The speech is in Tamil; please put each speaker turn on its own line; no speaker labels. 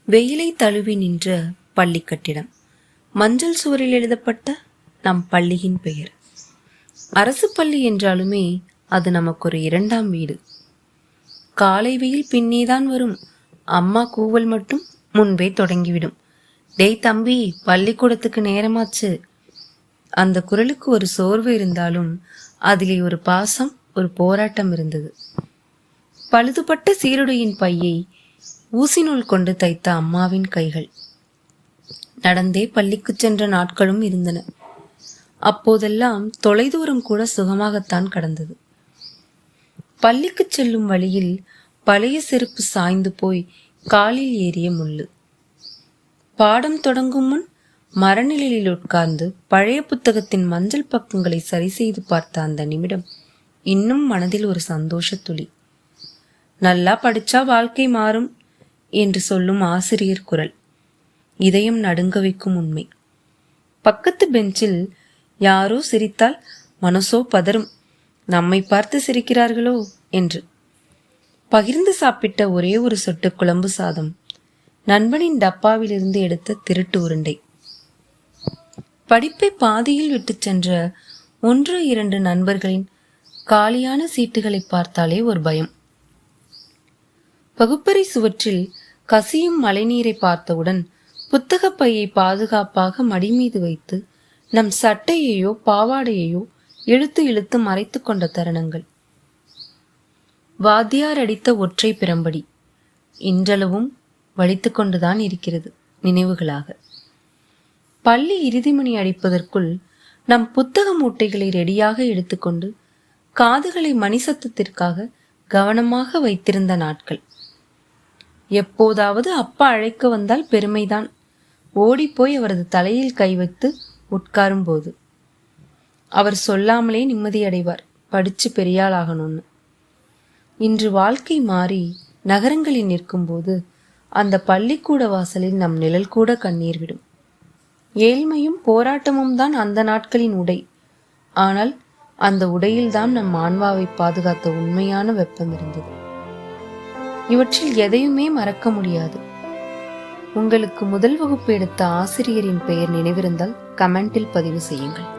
வெயிலை தழுவி நின்ற பள்ளி கட்டிடம். மஞ்சள் சுவரில் எழுதப்பட்ட நம் பள்ளியின் பெயர். அரசு பள்ளி என்றாலுமே அது நமக்கு ஒரு இரண்டாம் வீடு. காலை வெயில் பின்னேதான் வரும். அம்மா கூவல் மட்டும் முன்பே தொடங்கிவிடும். டேய் தம்பி, பள்ளிக்கூடத்துக்கு நேரமாச்சு. அந்த குரலுக்கு ஒரு சோர்வு இருந்தாலும் அதிலே ஒரு பாசம், ஒரு போராட்டம் இருந்தது. பழுதுபட்ட சீருடையின் பையை ஊசி நூல் கொண்டு தைத்த அம்மாவின் கைகள். நடந்தே பள்ளிக்கு சென்ற நாட்களும் இருந்தன. அப்போதெல்லாம் தொலைதூரம் கூட சுகமாகத்தான் கடந்தது. பள்ளிக்கு செல்லும் வழியில் பழைய செருப்பு சாய்ந்து போய் காலில் ஏறிய முள்ளு. பாடம் தொடங்கும் முன் மரநிழலில் உட்கார்ந்து பழைய புத்தகத்தின் மஞ்சள் பக்கங்களை சரி செய்து பார்த்த அந்த நிமிடம் இன்னும் மனதில் ஒரு சந்தோஷ துளி. நல்லா படிச்சா வாழ்க்கை மாறும் என்று சொல்லும் ஆசிரியர் குரல் இதயம் நடுங்க வைக்கும் உண்மை. பக்கத்து பெஞ்சில் யாரோ சிரித்தால் மனசோ பதறும். நம்மை பார்த்து சிரிக்கிறார்களோ என்று. பகிர்ந்து சாப்பிட்ட ஒரே ஒரு சொட்டு குழம்பு சாதம், நண்பனின் டப்பாவிலிருந்து எடுத்த திருட்டு உருண்டை. படிப்பை பாதியில் விட்டு சென்ற 1-2 நண்பர்களின் காலியான சீட்டுகளை பார்த்தாலே ஒரு பயம். வகுப்பறை சுவற்றில் கசியும் மழைநீரை பார்த்தவுடன் புத்தக பையை பாதுகாப்பாக மடி மீது வைத்து நம் சட்டையையோ பாவாடையையோ இழுத்து இழுத்து மறைத்து கொண்ட தருணங்கள். வாத்தியார் அடித்த ஒற்றை பிரம்படி இன்றளவும் வலித்து கொண்டுதான் இருக்கிறது நினைவுகளாக. பள்ளி இறுதிமணி அடிப்பதற்குள் நம் புத்தக மூட்டைகளை ரெடியாக எடுத்துக்கொண்டு காதுகளை மணி சத்தத்திற்காக கவனமாக வைத்திருந்த நாட்கள். எப்போதாவது அப்பா அழைக்க வந்தால் பெருமைதான். ஓடிப்போய் அவரது தலையில் கை வைத்து உட்காரும் போது அவர் சொல்லாமலே நிம்மதியடைவார், படிச்சு பெரியாள் ஆகணும்னு. இன்று வாழ்க்கை மாறி நகரங்களில் நிற்கும் போது அந்த பள்ளிக்கூட வாசலில் நம் நிழல் கூட கண்ணீர் விடும். ஏழ்மையும் போராட்டமும் தான் அந்த நாட்களின் உடை. ஆனால் அந்த உடையில்தான் நம் ஆன்மாவை பாதுகாத்த உண்மையான வெப்பம் இருந்தது. இவற்றில் எதையுமே மறக்க முடியாது. உங்களுக்கு முதல் வகுப்பு எடுத்த ஆசிரியரின் பெயர் நினைவிருந்தால் கமெண்டில் பதிவு செய்யுங்கள்.